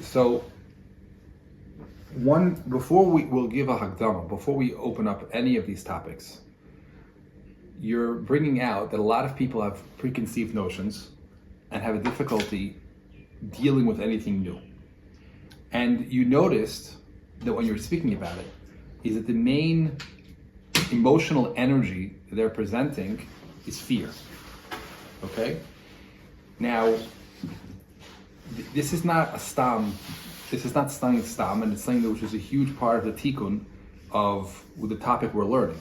So, before we will give a hagdama, before we open up any of these topics, you're bringing out that a lot of people have preconceived notions and have a difficulty dealing with anything new. And you noticed that when you were speaking about it, is that the main emotional energy they're presenting is fear. Okay? Now, this is not a stam. This is not studying stam, and it's something which is a huge part of the tikkun of the topic we're learning.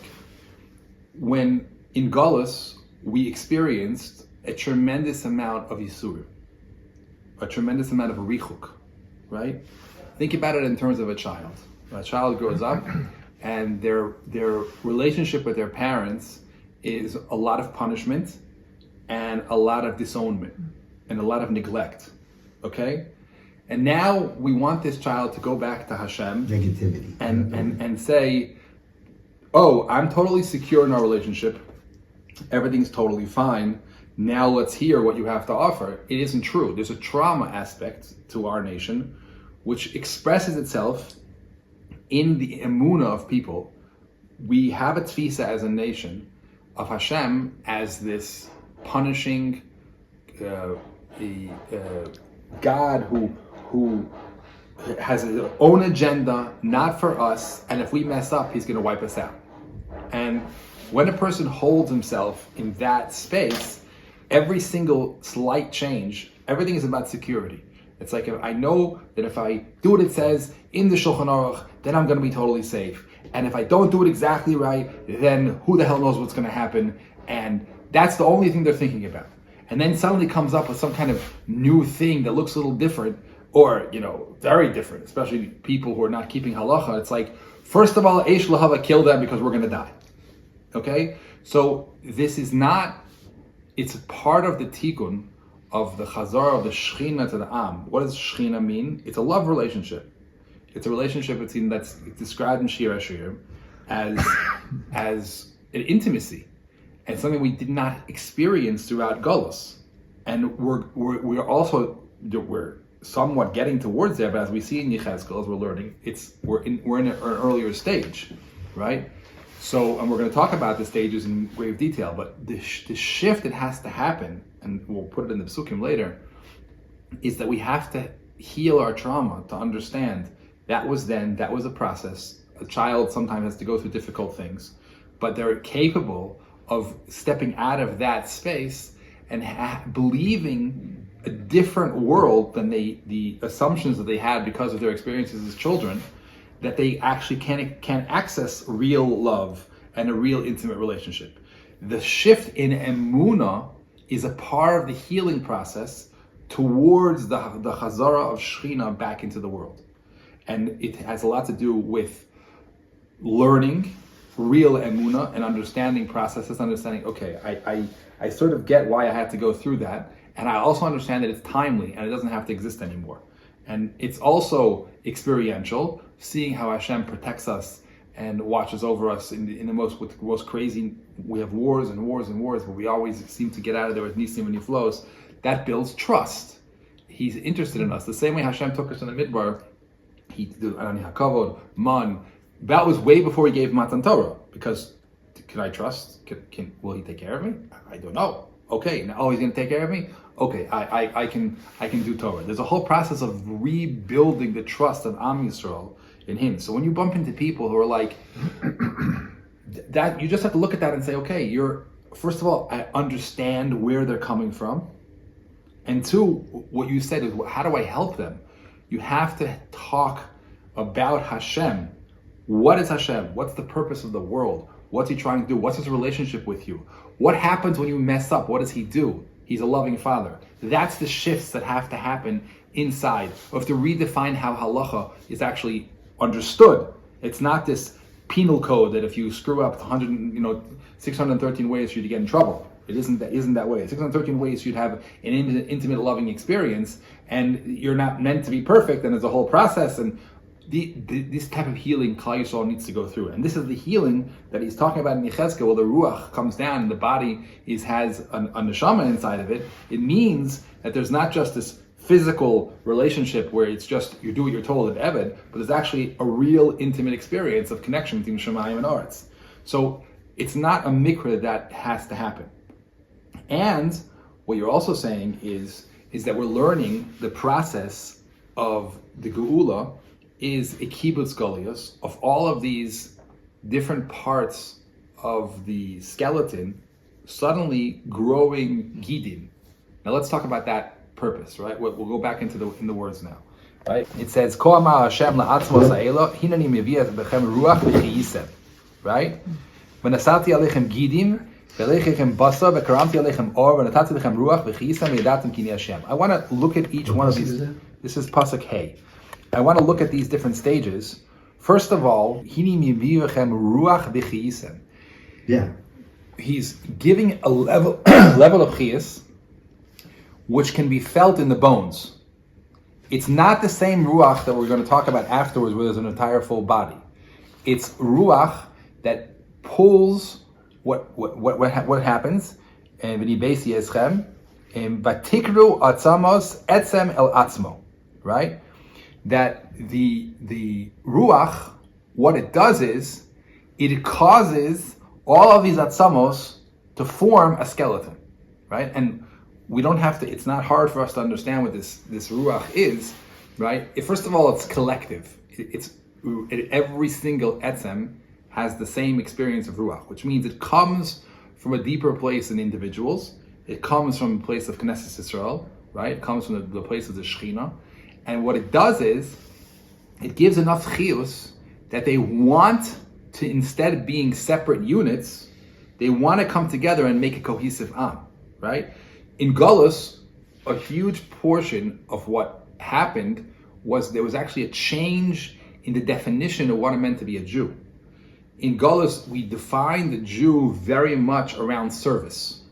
When in Galus, we experienced a tremendous amount of yisur, a tremendous amount of richuk, right? Think about it in terms of a child. A child grows up, and their relationship with their parents is a lot of punishment and a lot of disownment and a lot of neglect. Okay? And now we want this child to go back to Hashem negativity and say, oh, I'm totally secure in our relationship. Everything's totally fine. Now let's hear what you have to offer. It isn't true. There's a trauma aspect to our nation which expresses itself in the emunah of people. We have a tfisa as a nation of Hashem as this punishing God who has his own agenda, not for us, and if we mess up, he's going to wipe us out. And when a person holds himself in that space, every single slight change, everything is about security. It's like, if I know that if I do what it says in the Shulchan Aruch, then I'm going to be totally safe. And if I don't do it exactly right, then who the hell knows what's going to happen? And that's the only thing they're thinking about. And then suddenly comes up with some kind of new thing that looks a little different, or, very different, especially people who are not keeping halacha. It's like, first of all, Eish Lahava, kill them because we're going to die. Okay? So this is not, it's part of the tikkun of the chazar of the Shechina to the Am. What does Shechina mean? It's a love relationship. It's a relationship that's described in shiur as an intimacy, and something we did not experience throughout Golus. And we're somewhat getting towards there, but as we see in Yechezkel, as we're learning, we're in an earlier stage, right? So, and we're going to talk about the stages in grave detail, but the shift that has to happen, and we'll put it in the Psukim later, is that we have to heal our trauma to understand that was a process. A child sometimes has to go through difficult things, but they're capable of stepping out of that space and believing a different world than the assumptions that they had because of their experiences as children, that they actually can access real love and a real intimate relationship. The shift in emunah is a part of the healing process towards the chazara of Shechina back into the world. And it has a lot to do with learning real emunah and understanding processes, understanding, okay, I sort of get why I had to go through that, and I also understand that it's timely and it doesn't have to exist anymore. And it's also experiential, seeing how Hashem protects us and watches over us in the most crazy. We have wars and wars and wars, but we always seem to get out of there with nisim and niflos. That builds trust. He's interested in us. The same way Hashem took us in the Midbar, he did Anani HaKavod, Man. That was way before he gave Matan Torah, because can I trust? Will he take care of me? I don't know. Okay, now he's going to take care of me. Okay, I can do Torah. There's a whole process of rebuilding the trust of Am Yisrael in him. So when you bump into people who are like that, you just have to look at that and say, okay, first of all, I understand where they're coming from, and two, what you said is, how do I help them? You have to talk about Hashem. What is Hashem? What's the purpose of the world? What's he trying to do? What's his relationship with you? What happens when you mess up? What does he do? He's a loving father. That's the shifts that have to happen inside. We have to redefine how halacha is actually understood. It's not this penal code that if you screw up 613 ways for you to get in trouble. It isn't that way. 613 ways you'd have an intimate, loving experience, and you're not meant to be perfect, and there's a whole process, and this type of healing Klal Yisrael needs to go through. And this is the healing that he's talking about in Yechezkel, where the ruach comes down and the body has a neshama inside of it. It means that there's not just this physical relationship where it's just you do what you're told at Eved, but there's actually a real intimate experience of connection between Shemayim and Aretz. So it's not a mikra that has to happen. And what you're also saying is that we're learning the process of the Geula is a kibbutz golios of all of these different parts of the skeleton suddenly growing gidim. Now let's talk about that purpose, right? We'll go back into the words now, right? It says, "Ko amar Hashem la'atzmos ha'elo, hinani mevi'at bechem ruach v'chiyisem," right? "V'nasati alechem gidim, v'alechem basa, v'karamti alechem or, v'natati alechem ruach v'chiyisem, v'yadatim kini Hashem." I want to look at each one of these. This is pasuk Hey. I want to look at these different stages. First of all, hini mevi'achem ruach v'chiyisem. Yeah. He's giving a level of chiyas which can be felt in the bones. It's not the same ruach that we're going to talk about afterwards where there's an entire full body. It's ruach that pulls what happens, and v'nibesi eschem, and vatikru atzamos etzem el atzmo, right? That the ruach, what it does is, it causes all of these atzamos to form a skeleton, right? And we don't have to, it's not hard for us to understand what this ruach is, right? First of all, it's collective. Every single etzem has the same experience of ruach, which means it comes from a deeper place in individuals. It comes from a place of Knesset Yisrael, right? It comes from the place of the Shechina. And what it does is, it gives enough chiyus that they want to, instead of being separate units, they want to come together and make a cohesive am, right? In Golus, a huge portion of what happened was there was actually a change in the definition of what it meant to be a Jew. In Golus, we define the Jew very much around service,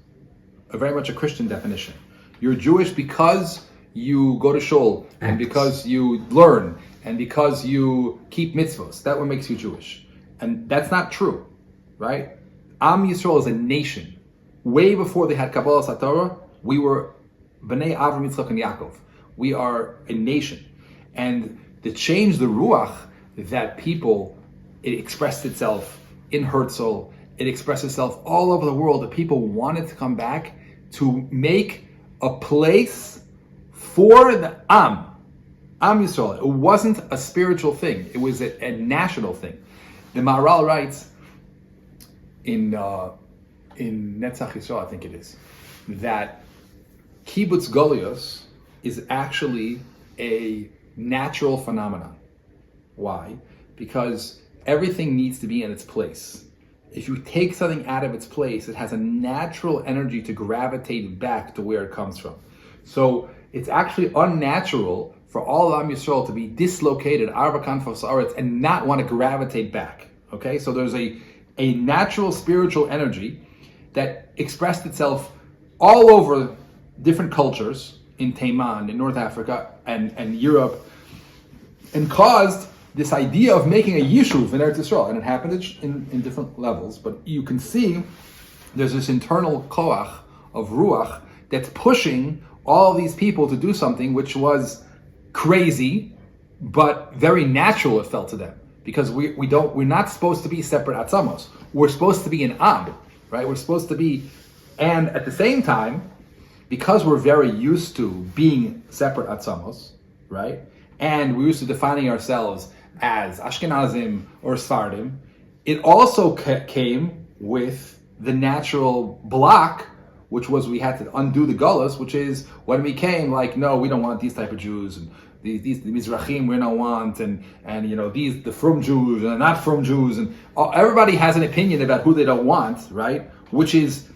very much a Christian definition. You're Jewish because you go to shul, and because you learn, and because you keep mitzvos. That's what makes you Jewish. And that's not true, right? Am Yisrael is a nation. Way before they had Kabbalah Satorah, we were Bnei Avram, Yitzchak, and Yaakov. We are a nation. And to change the ruach that people, it expressed itself in Herzl, it expressed itself all over the world, that people wanted to come back to make a place for the Am Yisrael. It wasn't a spiritual thing. It was a national thing. The Maharal writes in Netzach Yisrael, I think it is, that kibbutz golios is actually a natural phenomenon. Why? Because everything needs to be in its place. If you take something out of its place, it has a natural energy to gravitate back to where it comes from. So it's actually unnatural for all of Am Yisrael to be dislocated, arba kanfos aretz, and not want to gravitate back. Okay, so there's a natural spiritual energy that expressed itself all over different cultures in Taiman, in North Africa, and Europe, and caused this idea of making a yishuv in Eretz Yisrael. And it happened in different levels, but you can see there's this internal koach of ruach that's pushing all these people to do something which was crazy, but very natural it felt to them. Because we're not supposed to be separate atzamos. We're supposed to be an am, right? We're supposed to be, and at the same time, because we're very used to being separate atzamos, right? And we're used to defining ourselves as Ashkenazim or Sfardim, it also came with the natural block, which was we had to undo the gullus, which is when we came like, no, we don't want these type of Jews, and these the Mizrahim we don't want, and these the from Jews and not from Jews, and everybody has an opinion about who they don't want, right? Which is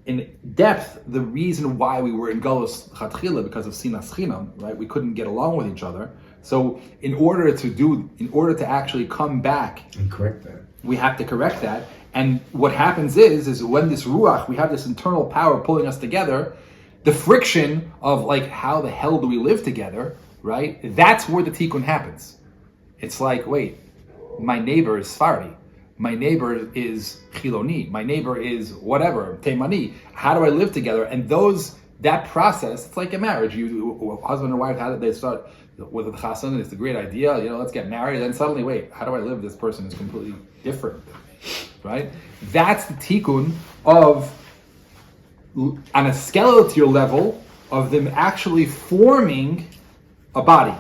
in depth the reason why we were in Galus Chatchila, because of Sinas Chinam, right? We couldn't get along with each other. So in order to actually come back and correct that, we have to correct that. And what happens is when this ruach, we have this internal power pulling us together, the friction of like, how the hell do we live together, right? That's where the tikkun happens. It's like, wait, my neighbor is Sfardi, my neighbor is Chiloni, my neighbor is whatever, Teimani. How do I live together? And those that process, it's like a marriage. You husband and wife, how did they start with the chassan? It's a great idea, let's get married. Then suddenly, wait, how do I live? This person is completely different, right? That's the tikkun of, on a skeletal level, of them actually forming a body.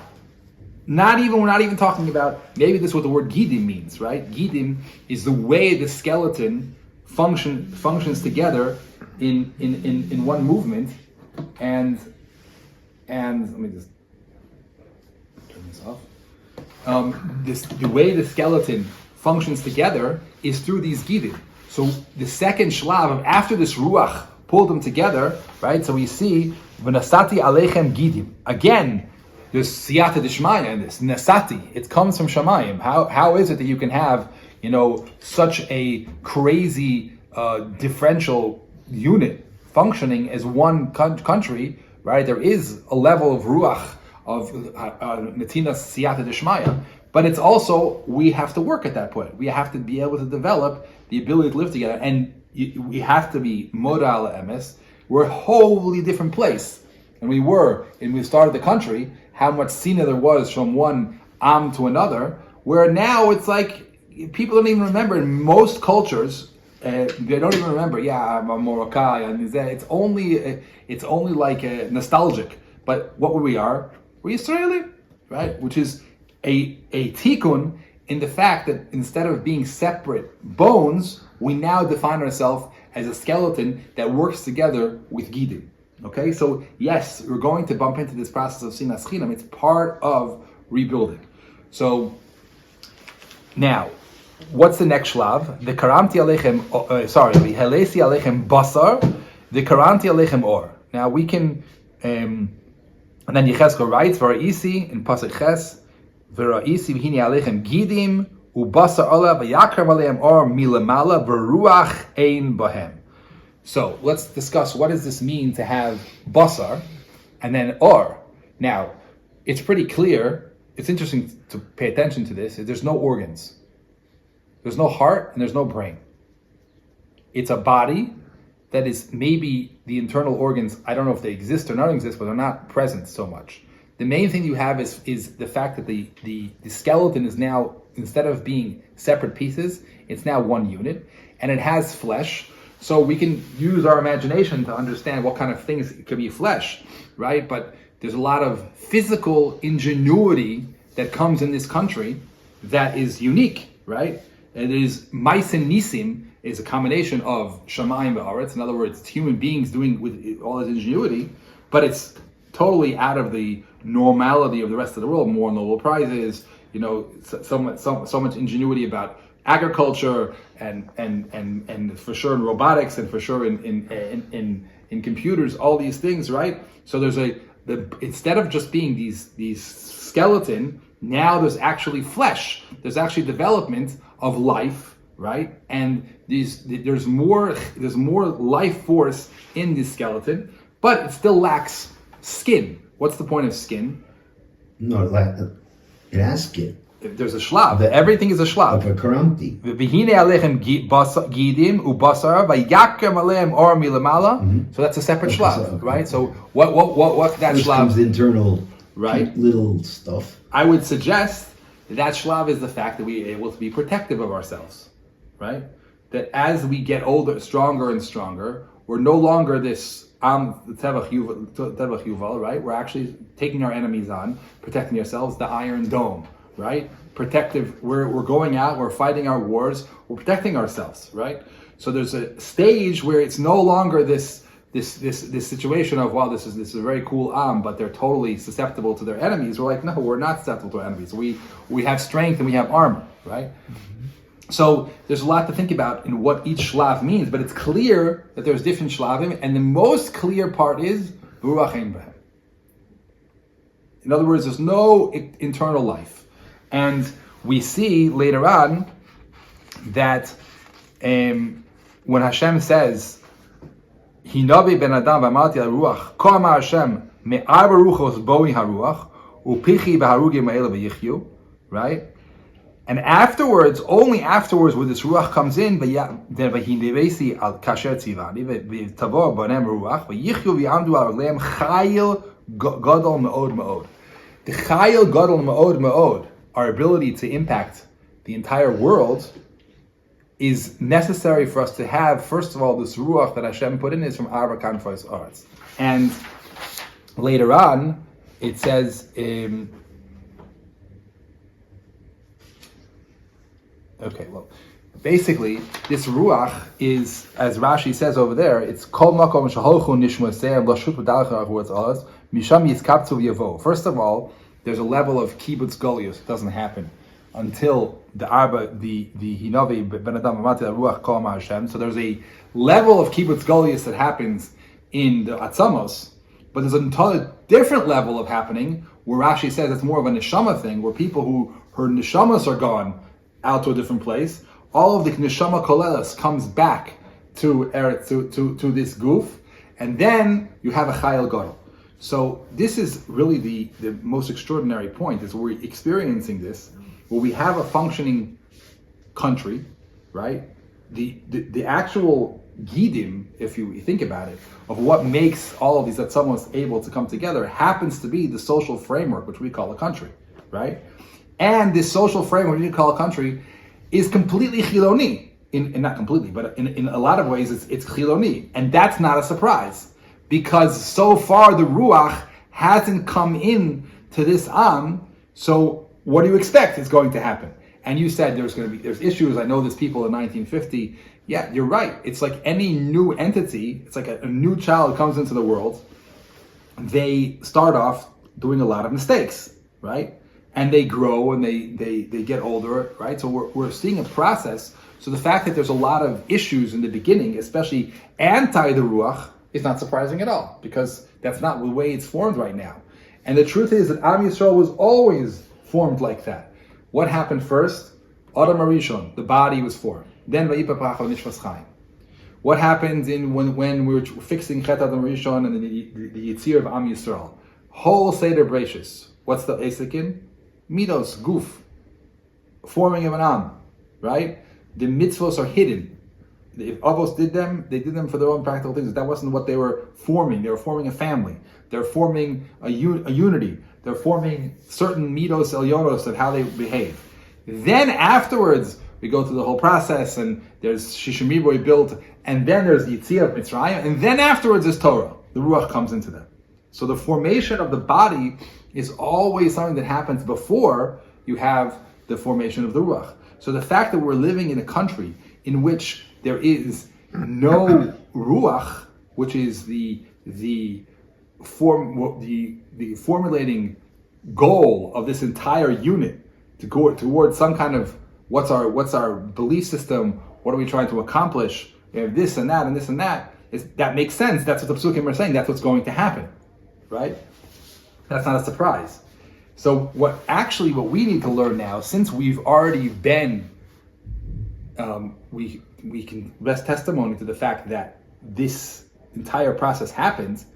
We're not even talking about, maybe this is what the word gidim means, right? Gidim is the way the skeleton functions together in one movement, and let me just turn this off. The way the skeleton functions together is through these gidim. So the second shlav, after this ruach pulled them together, right? So we see v'nasati aleichem gidim. Again, there's siyata d'shmaya in this. Nasati, it comes from Shamayim. How is it that you can have, such a crazy differential unit functioning as one country, right? There is a level of ruach, of netinas siyata d'shmaya, but it's also, we have to work at that point. We have to be able to develop the ability to live together, and we have to be modal emes. We're a wholly different place than we were when we started the country. How much sina there was from one am to another, where now it's like people don't even remember. In most cultures, they don't even remember. Yeah, I'm a Moroccai, and it's only like nostalgic. But what we are, we're Israeli, right? Which is a tikkun in the fact that instead of being separate bones, we now define ourselves as a skeleton that works together with gidim. Okay, so yes, we're going to bump into this process of sinas chinam. It's part of rebuilding. So now, what's the next shlav? The karamti alechem, the helesi alechem basar, the karamti alechem or. Now we can, and then Yechezkel writes, V'ra'isi in pasuk ches, V'ra'isi v'hini alechem gidim ubasar ola v'yakram alehem or milamala v'ruach ein bahem. So let's discuss, what does this mean to have basar and then or. Now, it's pretty clear. It's interesting to pay attention to this. There's no organs. There's no heart and there's no brain. It's a body that is, maybe the internal organs, I don't know if they exist or not exist, but they're not present so much. The main thing you have is the fact that the skeleton is now, instead of being separate pieces, it's now one unit, and it has flesh. So we can use our imagination to understand what kind of things it could be flesh, right? But there's a lot of physical ingenuity that comes in this country that is unique, right? It is mais and nisim is a combination of shamayim v'aretz. In other words, it's human beings doing with all this ingenuity, but it's totally out of the normality of the rest of the world. More Nobel Prizes, so much ingenuity about agriculture and for sure in robotics, and for sure in computers, all these things, right? So there's instead of just being these skeleton, now there's actually flesh. There's actually development of life, right? And there's more life force in this skeleton, but it still lacks skin. What's the point of skin? No, it has skin. There's a shlav. Everything is a shlav. Of a karamti. So that's a separate shlav, right? So what that Which shlav? comes internal, right? Little stuff. I would suggest that shlav is the fact that we are able to be protective of ourselves, right? That as we get older, stronger and stronger, we're no longer this tevach yuval, right? We're actually taking our enemies on, protecting ourselves. The Iron Dome, right? Protective. We're going out. We're fighting our wars. We're protecting ourselves, right? So there's a stage where it's no longer this situation of, wow, this is a very cool but they're totally susceptible to their enemies. We're like, no, we're not susceptible to our enemies. We have strength and we have armor, right? Mm-hmm. So there's a lot to think about in what each shlav means, but it's clear that there's different shlavim, and the most clear part is ruach ein bahem. In other words, there's no internal life. And we see later on that when Hashem says, Hinabi ben Adam v'amarti al ruach, ko amar Hashem, me'arba ruchos boi haruach, upichi v'harugim ha'ela v'yichyu, right? And afterwards, only afterwards, where this ruach comes in, the chayil gadol me'od me'od, our ability to impact the entire world, is necessary for us to have, first of all, this ruach that Hashem put in is from Arba Kanfos Aretz. And later on, it says, basically, this ruach is, as Rashi says over there, it's kol makom shaholchu nishmaseh lashut v'dalcha avuatz alaz misham yiskaptzu v'yavo. First of all, there's a level of kibbutz golius. It doesn't happen until the Arba, the hinavi ben adam amati ruach kol ma Hashem. So there's a level of kibbutz golius that happens in the atzamos, but there's an entirely different level of happening where Rashi says it's more of a neshama thing, where people who her neshamas are gone out to a different place, all of the neshama kolelas comes back to this goof, and then you have a chayil gadol. So this is really the most extraordinary point, is we're experiencing this, where we have a functioning country, right? The actual gidim, if you think about it, of what makes all of these atzamos able to come together happens to be the social framework, which we call a country, right? And this social framework we call a country is completely chiloni, not completely, but in a lot of ways it's chiloni, and that's not a surprise, because so far the ruach hasn't come in to this am. So what do you expect is going to happen? And you said there's issues. I know there's people in 1950. Yeah, you're right. It's like any new entity. It's like a new child comes into the world. They start off doing a lot of mistakes, right? And they grow and they get older, right? So we're seeing a process. So the fact that there's a lot of issues in the beginning, especially anti the ruach, is not surprising at all, because that's not the way it's formed right now. And the truth is that Am Yisrael was always formed like that. What happened first? Adam Arishon, the body was formed. Then Vayipa Pracha Nishvas Chaim. What happened when we were fixing Chet Adam Arishon and the Yitzir of Am Yisrael? Whole Seder Breishis. What's the Esekin? Midos, Guf. Forming of an Am, right? The mitzvos are hidden. If Avos did them, they did them for their own practical things. That wasn't what they were forming. They were forming a family. They're forming a unity. They're forming certain midos elyonos of how they behave. Then afterwards, we go through the whole process, and there's Shishimiboy built, and then there's the Yitzhak of Mitzrayim, and then afterwards is Torah. The Ruach comes into them. So the formation of the body is always something that happens before you have the formation of the Ruach. So the fact that we're living in a country in which there is no Ruach, which is the formulating goal of this entire unit, to go towards some kind of what's our belief system, what are we trying to accomplish, we have this and that and this and that, that makes sense. That's what the Psukim are saying, that's what's going to happen, right? That's not a surprise. So what we need to learn now, since we've already been, we can rest testimony to the fact that this entire process happens,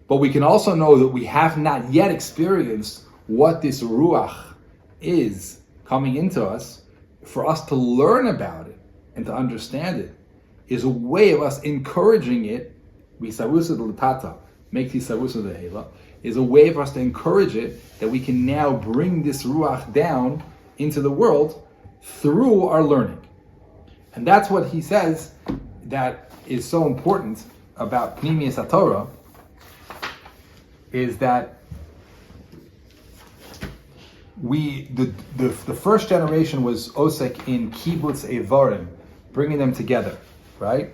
but we can also know that we have not yet experienced what this Ruach is coming into us. For us to learn about it and to understand it is a way of us encouraging it. Visarusa de latata, make tisarusa de hela, is a way for us to encourage it, that we can now bring this Ruach down into the world through our learning. And that's what he says that is so important about Pnimius HaTorah, is that the first generation was Osek in Kibbutz Evarim, bringing them together, right?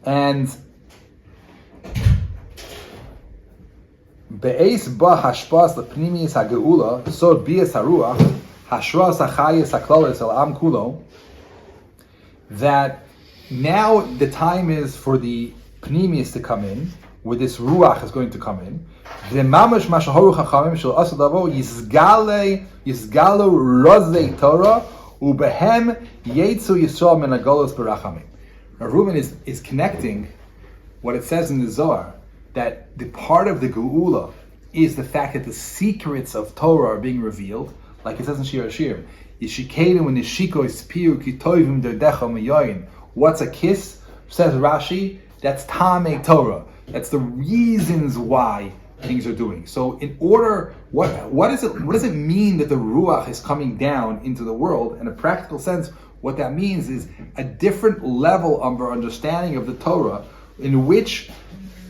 And Be'ez ba hashpas lepnimius hageula sod bias haruach hashras hachayis haklalis el am kulo, that now the time is for the pnimius to come in, where this ruach is going to come in. The mamash mashahoru chachamim shel asadavo yizgalu rozei Torah ubehem yetzu Yisrael min hagolos berachamim. Now Reuben is connecting what it says in the Zohar, that the part of the geula is the fact that the secrets of Torah are being revealed, like it says in shiur. Yishikeinu and Nishiko ispiu kitoivim derdecha miyoyin. What's a kiss? Says Rashi, that's Tamei Torah. That's the reasons why things are doing. So in order, what does it mean that the Ruach is coming down into the world? In a practical sense, what that means is a different level of our understanding of the Torah, in which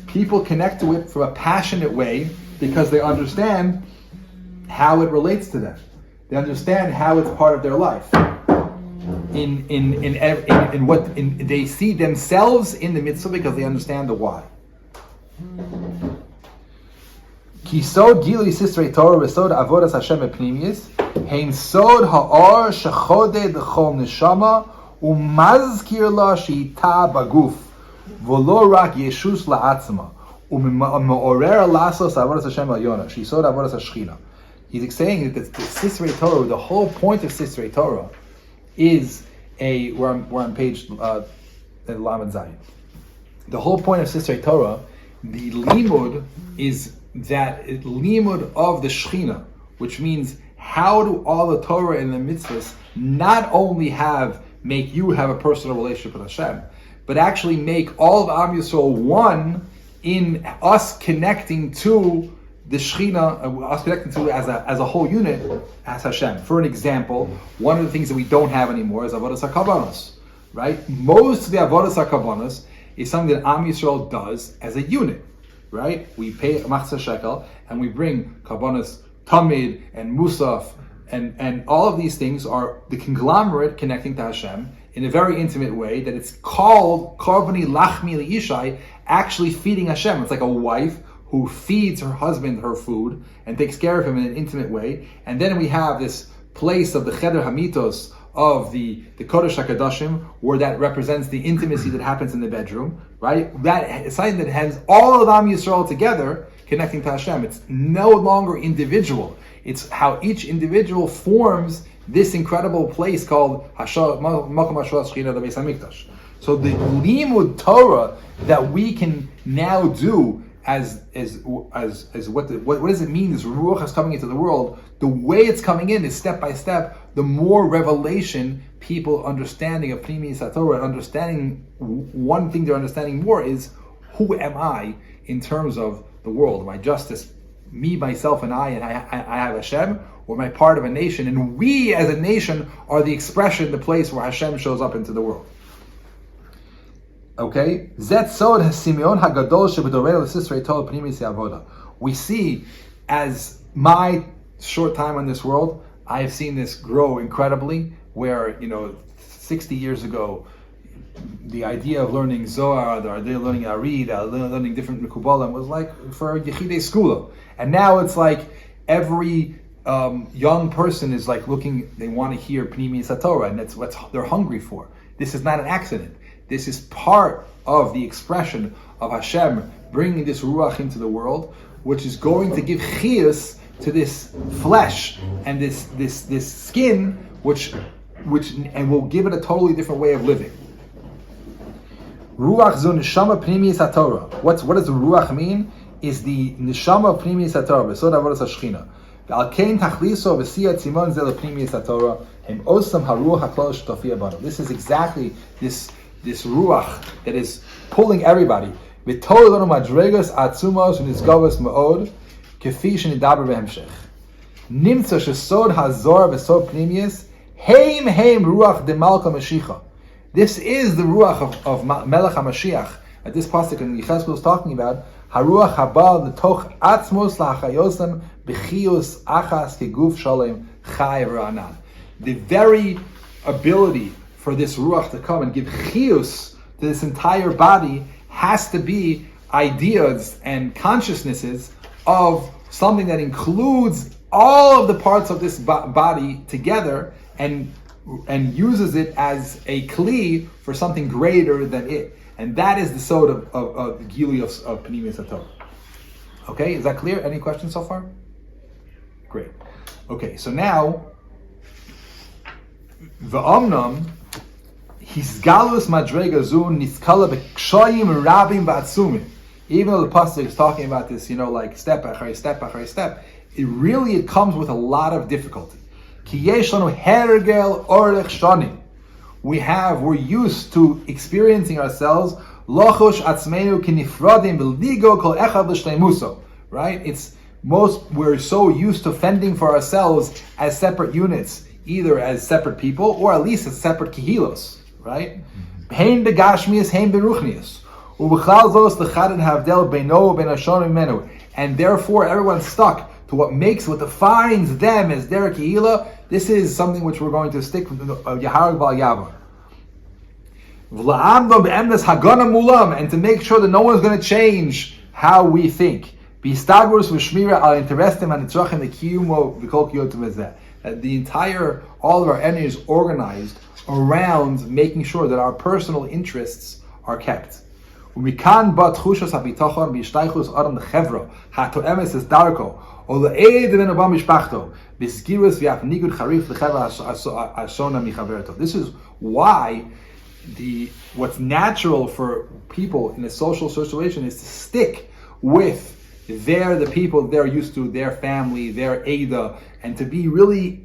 people connect to it from a passionate way because they understand how it relates to them. They understand how it's part of their life. They see themselves in the mitzvah because they understand the why. Kisod gili sisrei Torah v'sod avodas Hashem epnimiyis heim sod ha'or shechoded l'chol neshama u'mazkir la she'ita baguf v'lo rak yeshus la'atzma u'ma'orer lasos avodas Hashem al'yona she'sod avodas hashchina. He's saying that the sisrei Torah, the whole point of sisrei Torah, is we're on page Lamed Zayin. The whole point of sisrei Torah, the limud, is that limud of the Shechina, which means how do all the Torah and the mitzvahs not only make you have a personal relationship with Hashem, but actually make all of Am Yisrael one in us connecting to the Shechina, us connecting to as a whole unit as Hashem. For an example, one of the things that we don't have anymore is Avodas HaKavanos, right? Most of the Avodas HaKavanos is something that Am Yisrael does as a unit, right? We pay a machzah shekel and we bring Kavanos Tamid and Musaf and all of these things are the conglomerate connecting to Hashem in a very intimate way that it's called Korvani Lachmi Liishai, actually feeding Hashem. It's like a wife who feeds her husband her food and takes care of him in an intimate way. And then we have this place of the Cheder Hamitos, of the Kodesh HaKadoshim, where that represents the intimacy that happens in the bedroom, right? That is something that has all of Am Yisrael together connecting to Hashem. It's no longer individual. It's how each individual forms this incredible place called Makom Hashua Shechina, the Beis HaMikdash. So the Limud Torah that we can now do as what does it mean? This Ruach is coming into the world. The way it's coming in is step by step. The more revelation people understanding of Pnimi Torah, understanding one thing they're understanding more is who am I in terms of the world? Am I just as me, myself, and I have Hashem, or am I part of a nation? And we as a nation are the expression, the place where Hashem shows up into the world. Okay, Zet Sod Simeon Hagadol Shebedorel Sisrei Torah Pnimis Avoda. We see, as my short time on this world, I have seen this grow incredibly. Where 60 years ago, the idea of learning Zohar, the idea of learning Arid, learning different Mekubalim was like for Yechidei Skula, and now it's like every young person is like looking. They want to hear Pnimis Torah, and that's what they're hungry for. This is not an accident. This is part of the expression of Hashem bringing this Ruach into the world, which is going to give chiyus to this flesh and this skin, which will give it a totally different way of living. Ruach zu neshama pnimis haTorah. What does Ruach mean? Is the neshama of pnimis haTorah, besod avodas hashchina. Al kein tachliso v'siyat simon zel pnimis haTorah hem osam haruach haklol shtofia bano. This is exactly this ruach that is pulling everybody. V'tol lanu madregas atzumos v'nizgavos me'od kefi shenidaber behemshech. Nimtza shesod hazor v'sod pnimius heim ruach de malka mashiach. This is the ruach of Melech HaMashiach. At this pasuk in Yechezkel is talking about haruach haba letoch atzmos lahachayosem b'chiyus achas keguf shalem chai v'ranan. The very ability for this ruach to come and give chiyus to this entire body has to be ideas and consciousnesses of something that includes all of the parts of this body together and uses it as a kli for something greater than it. And that is the sod of the gili of Pnimius HaTorah. Okay, is that clear? Any questions so far? Great. Okay, so now, V'omnam, Hisgalus madrega zu niskala b'kshoyim rabim ba'atzumim. Even though the pasuk is talking about this, like step by step, it comes with a lot of difficulty. Ki yesh lanu hergel orech shanim. We're used to experiencing ourselves, lochosh atzmeinu kinifradim v'ligo kol echad l'shteimuso. Right? We're so used to fending for ourselves as separate units, either as separate people or at least as separate kihilos. Right? Hein begashmius, hein beruchnius. Ubechlal zos l'chaded havdel beino ben hashonim menu. And therefore, everyone's stuck to what defines them as their kehila. This is something which we're going to stick with Yaharag Bal Yavar. And to make sure that no one's going to change how we think. That all of our energy is organized around making sure that our personal interests are kept. ומכאן בא תחושת הביטחון בהשתייכות אדם לחברה, התואמת את דרכו, או לעד בן בא משפחתו, בסגירות ואף ניגוד חריף לחברה השונה מחברתו. This is why what's natural for people in a social situation is to stick with the people they're used to, their family, their Ada, and to be really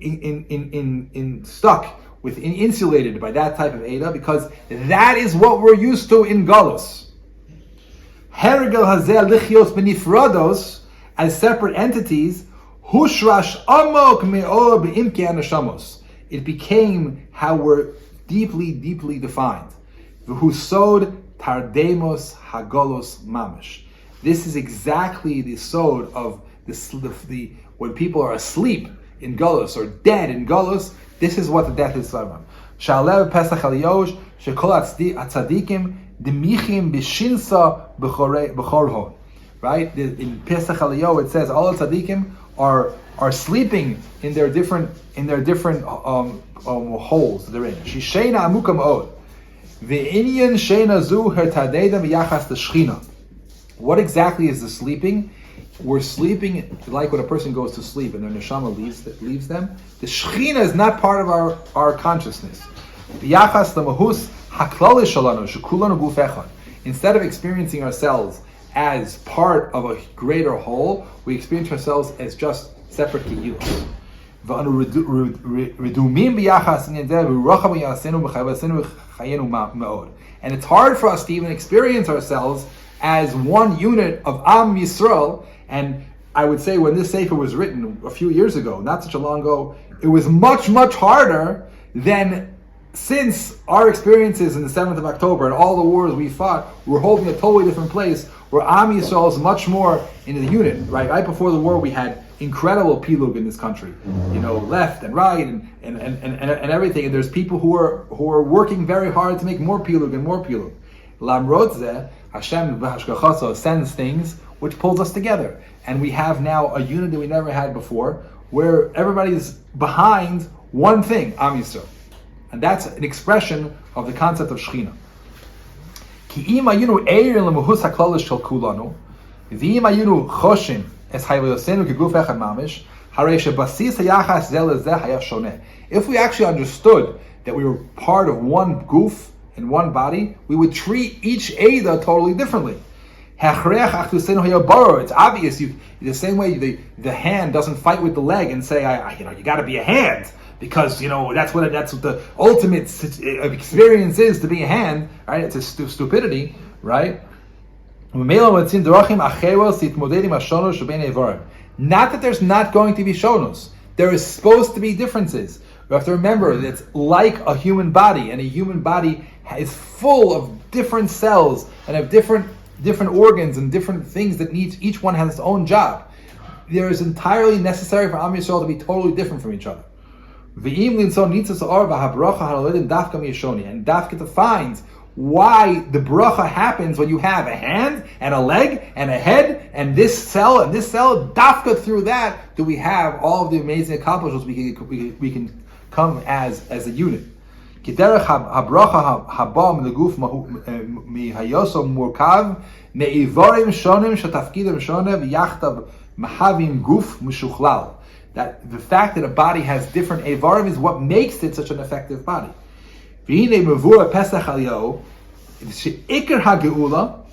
insulated by that type of Ada, because that is what we're used to in Galus. Hergel hazeh lichios benifrados, as separate entities, hushrash amok me'or be'imke anashamos. It became how we're deeply, deeply defined. V'husod tardemos hagolos mamish. This is exactly the sod of the when people are asleep in Golos or dead in Golos. This is what the death is from. Shalev pesach aliyosh shekol atzadikim demichim b'shinsa b'chorhon. Right? In Pesach Aliyo it says all the tzadikim are sleeping in their different holes they're in. Shishena amukam od. Ve'inyan shena zu hertadeda v'yachas l'shchina. What exactly is the sleeping? We're sleeping like when a person goes to sleep and their neshama leaves them. The Shechina is not part of our consciousness. Instead of experiencing ourselves as part of a greater whole, we experience ourselves as just separate kehilos. And it's hard for us to even experience ourselves as one unit of Am Yisrael. And I would say when this Sefer was written a few years ago, not such a long ago, it was much, much harder than since our experiences in the 7th of October and all the wars we fought, we're holding a totally different place where Am Yisrael is much more in the unit. Right before the war we had incredible pilug in this country, left and right and everything. And there's people who are working very hard to make more pilug and more pilug. Lamrot zeh, Hashem b'hashgachaso sends things which pulls us together. And we have now a unity we never had before, where everybody's behind one thing, Am Yisrael. And that's an expression of the concept of Shechina. Ki im ayinu eirin lemuhus haklalish shel kulanu, v'im ayinu choshin es hayvayosenu keguf echad mamish, harei shebasis hayachas zeh lezeh haya shoneh. If we actually understood that we were part of one goof and one body, we would treat each Ada totally differently. It's obvious. The same way the hand doesn't fight with the leg and say, you got to be a hand because that's what the ultimate experience is, to be a hand. Right? It's a stupidity, right? Not that there's not going to be shonos. There is supposed to be differences. You have to remember that it's like a human body, and a human body is full of different cells and of different organs and different things that each one has its own job. There is entirely necessary for Am Yisrael to be totally different from each other. And Dafka defines why the bracha happens when you have a hand and a leg and a head and this cell and this cell. Dafka through that do we have all of the amazing accomplishments we can come as a unit. Kiderech habracha haba milaguf mihayoso murkav meivarim shonim shetafkidim shonim v'yachtav mahavim guf mushuchlal. That the fact that a body has different avarim is what makes it such an effective body. V'hinei mevura pesach aliyo sheikar hageula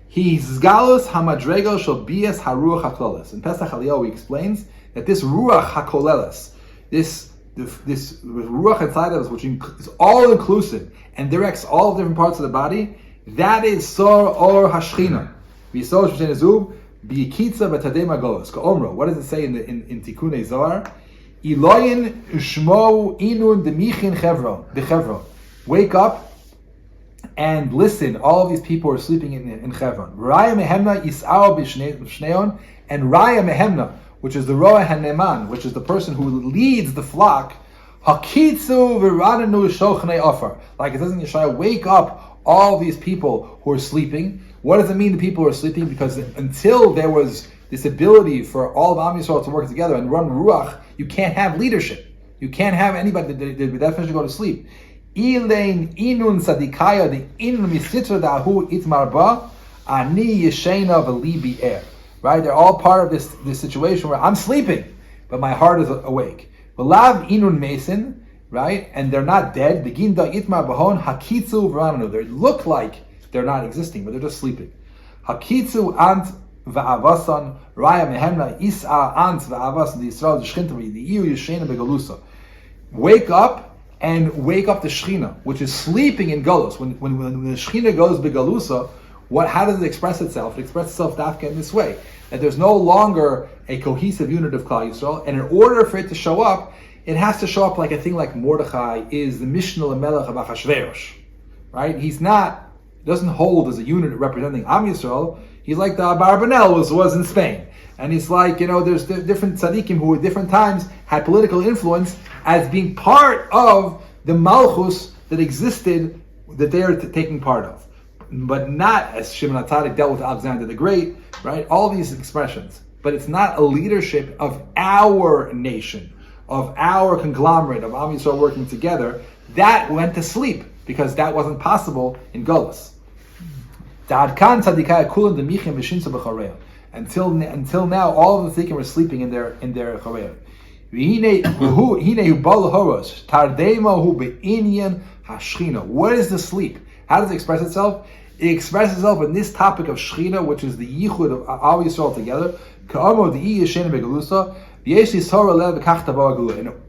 he's galus hamadregel shel bias haruach haklolis. In Pesach Aliyo he explains that this ruach hakolelis, this ruach inside of us, which is all inclusive and directs all different parts of the body, that is sor or hashchina. What does it say in Tikkunei Zohar? Iloyin shmo inun demichin chevron. Wake up and listen. All of these people are sleeping in Chevron. Raya mehemna is'ao b'shneon, and Raya mehemna, which is the Roa Haneman, which is the person who leads the flock. Hakitzu v'rananu shochnei ofar. Like it says in Yeshaya, wake up all these people who are sleeping. What does it mean the people who are sleeping? Because until there was this ability for all of Am Yisrael to work together and run Ruach, you can't have leadership. You can't have anybody that definition go to sleep. Ilain inun sadikaya the inun misitra dahu itmar ba ani yeshena v'libi er. Right? They're all part of this situation where I'm sleeping, but my heart is awake. V'lav inun mesin, right? And they're not dead. Begin da itmar bahon hakitzu v'rananu. They look like they're not existing, but they're just sleeping. Hakitzu ant va'avasan raya mehemna is'a ant va'avasan the Yisrael d'shchinta v'yiyu yeshena begalusa. Wake up and wake up the Shechina, which is sleeping in Galus. When the Shechina goes begalusa, how does it express itself? It expresses itself dafka in this way, that there's no longer a cohesive unit of Klal Yisrael, and in order for it to show up, it has to show up like a thing like Mordechai is the Mishnah L'melech of Achashverosh, right? He doesn't hold as a unit representing Am Yisrael. He's like the Abarbanel was in Spain. And it's like, there's different tzaddikim who at different times had political influence as being part of the Malchus that existed, that they are taking part of. But not as Shimon HaTzadik dealt with Alexander the Great, right? All these expressions. But it's not a leadership of our nation, of our conglomerate, of Am Yisrael working together. That went to sleep, because that wasn't possible in Golus. Until now, all of the tzaddikim were sleeping in their choreah. What is the sleep? How does it express itself? It expresses itself in this topic of Shechina, which is the yichud of Am Yisrael together.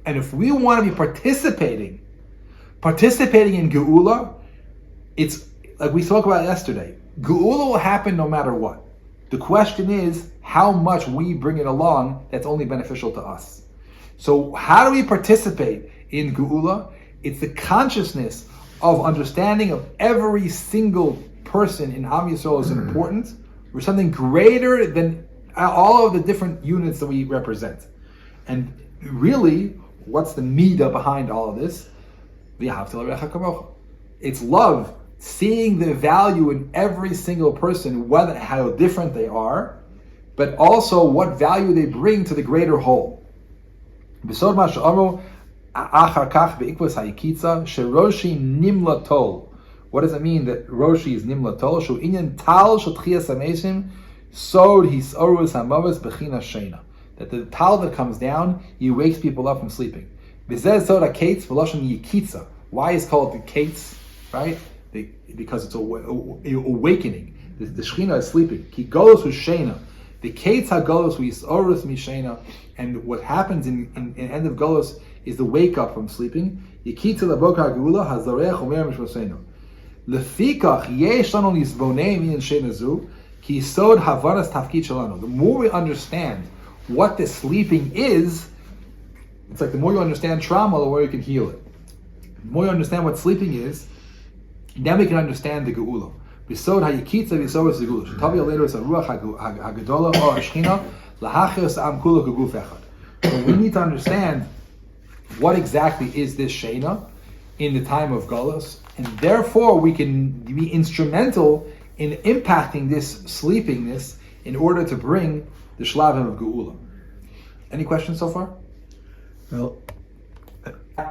And if we want to be participating in Geula, it's like we spoke about yesterday. Geula will happen no matter what. The question is how much we bring it along that's only beneficial to us. So how do we participate in Geula? It's the consciousness of understanding of every single person in Am Yisrael is important, or something greater than all of the different units that we represent. And really, what's the midah behind all of this? It's love, seeing the value in every single person, whether how different they are, but also what value they bring to the greater whole. What does it mean that Roshi is nimla tol? Shu inyan tal shatchias amesim sod hisorus hamavas bechina sheina. That the tal that comes down, he wakes people up from sleeping. Bizez soda kates v'loshen yikitza. Why is it called the kates? Right? Because it's awakening. The Shechina is sleeping. Ki golos with sheina. The kates hagolos with hisorus mishena. And what happens in end of golos is the wake up from sleeping. Yikitza laboka geula hazorech omer mishmosenu. Lefikach yesh lanu lisbonei min sheina zu ki sod havanas tafkid shalanu. The more we understand what this sleeping is, it's like the more you understand trauma, the more you can heal it. The more you understand what sleeping is, then we can understand the geula. Bisod hayikitza bisod is the geula. Shetavi later is a ruach hagadola or ashchina lahachos am kula kuguf echad. So we need to understand what exactly is this sheina in the time of galus, and therefore we can be instrumental in impacting this sleepingness in order to bring the shlavim of geula. Any questions so far? Well,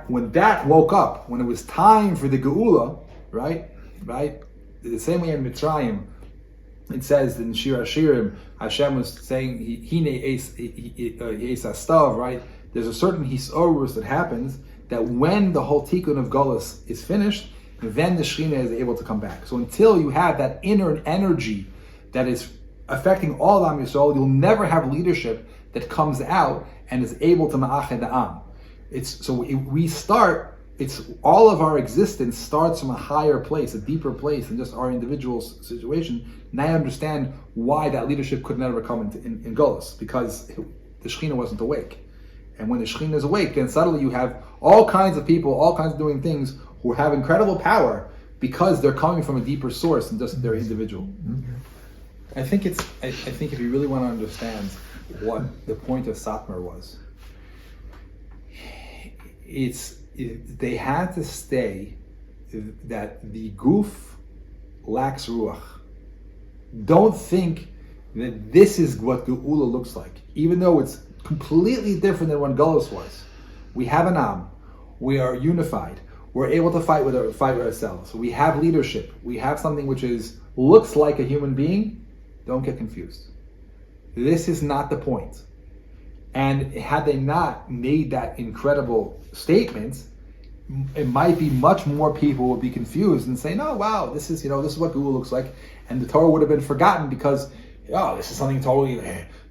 when that woke up, when it was time for the geula, right? The same way in Mitzrayim, it says in Shir Hashirim, Hashem was saying, Hine Eis Astav, right? There's a certain hisorus that happens that when the whole tikkun of Golus is finished, then the Shechina is able to come back. So until you have that inner energy that is affecting all Am Yisrael, you'll never have leadership that comes out and is able to ma'ached the Am. We start. It's all of our existence starts from a higher place, a deeper place than just our individual situation. And I understand why that leadership could never come in Golos, because the Shekhinah wasn't awake. And when the Shekhinah is awake, then suddenly you have all kinds of people, all kinds of doing things who have incredible power because they're coming from a deeper source than just their individual. Mm-hmm. I think if you really want to understand what the point of Satmar was, they had to stay that the goof lacks ruach. Don't think that this is what Geula looks like, even though it's completely different than what Golos was. We have an Am, we are unified, we're able to fight with ourselves. We have leadership, we have something which looks like a human being. Don't get confused. This is not the point. And had they not made that incredible statement, it might be much more people would be confused and say, "No, wow, this is what Geula looks like," and the Torah would have been forgotten because, this is something totally.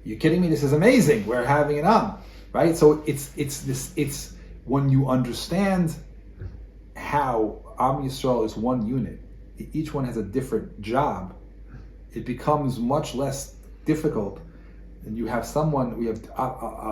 You're kidding me? This is amazing. We're having an Am, right? So it's when you understand how Am Yisrael is one unit, each one has a different job. It becomes much less difficult, and we have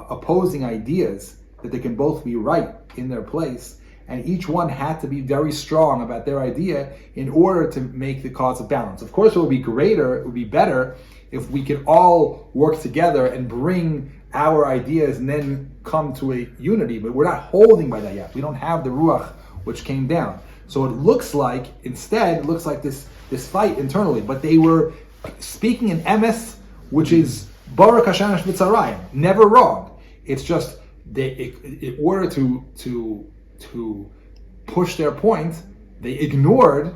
opposing ideas that they can both be right in their place, and each one had to be very strong about their idea in order to make the cause of balance. Of course, it would be better if we could all work together and bring our ideas and then come to a unity, but we're not holding by that yet. We don't have the ruach which came down. So it looks like this fight internally, but they were speaking in emes, which is Baruch Hashem Mitzrayim, never wrong. It's just in order to push their point, they ignored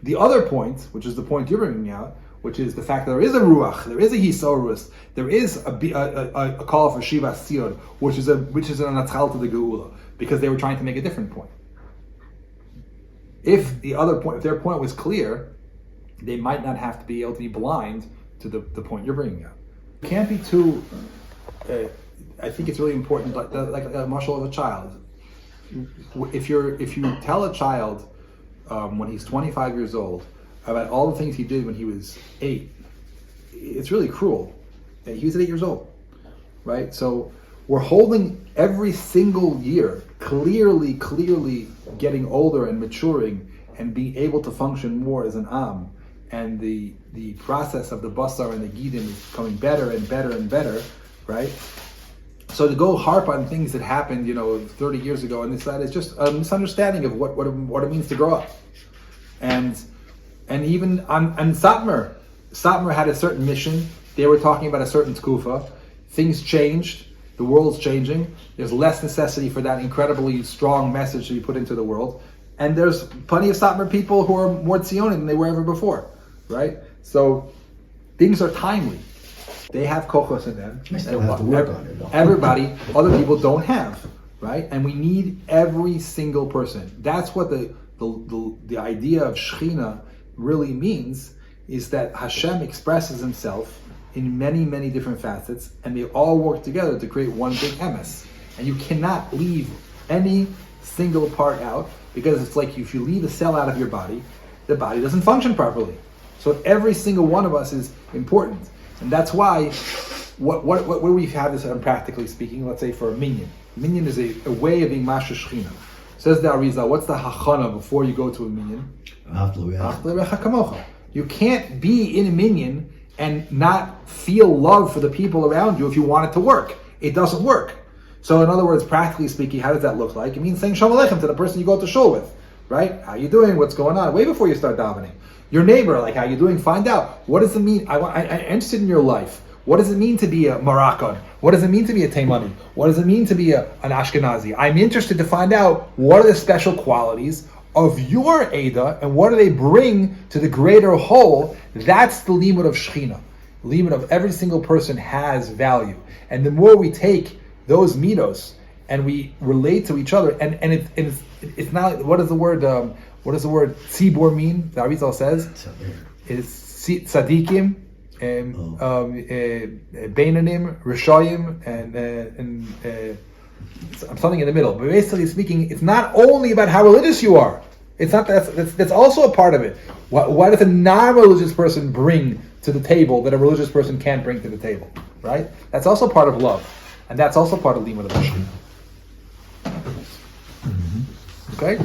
the other point, which is the point you're bringing out, which is the fact that there is a ruach, there is a hisorus, there is a call for shiva sion, which is an atzal to the geula, because they were trying to make a different point. If their point was clear, they might not have to be able to be blind to the point you're bringing out. You can't be too. I think it's really important, like a mashal of a child. If you tell a child when he's 25 years old about all the things he did when he was 8, it's really cruel. He was at 8 years old, right? So we're holding every single year, clearly getting older and maturing and being able to function more as an Am. And the process of the basar and the gidim is becoming better and better and better, right? So to go harp on things that happened, 30 years ago and this that is just a misunderstanding of what it means to grow up. And even on Satmar had a certain mission. They were talking about a certain tkufa. Things changed. The world's changing. There's less necessity for that incredibly strong message to be put into the world. And there's plenty of Satmar people who are more Tzionim than they were ever before, right? So things are timely. They have kochos in them. I still have to work on it, though. Everybody, other people don't have, right? And we need every single person. That's what the idea of Shekhinah really means, is that Hashem expresses himself in many, many different facets, and they all work together to create one big emes. And you cannot leave any single part out, because it's like if you leave a cell out of your body, the body doesn't function properly. So every single one of us is important. And that's why, what do we have this, practically speaking, let's say for a minyan. Minyan is a way of being Masha Shechina. Says the Arizal, what's the hachana before you go to a minyan? You can't be in a minyan and not feel love for the people around you if you want it to work. It doesn't work. So in other words, practically speaking, how does that look like? It means saying Shalom Aleichem to the person you go to shul with, right? How you doing? What's going on? Way before you start davening. Your neighbor, like, how you doing? Find out. What does it mean? I'm interested in your life. What does it mean to be a Moroccan? What does it mean to be a Taimani? What does it mean to be an Ashkenazi? I'm interested to find out what are the special qualities of your Ada and what do they bring to the greater whole. That's the limud of Shechina. The limud of every single person has value. And the more we take those midos and we relate to each other, and it's not, what does the word tzibur mean? The Arizal says it's tzadikim, beinanim, rishayim, and I'm something in the middle. But basically speaking, it's not only about how religious you are. It's not that's also a part of it. What does a non-religious person bring to the table that a religious person can't bring to the table? Right? That's also part of love, and that's also part of limud of Hashem. Okay.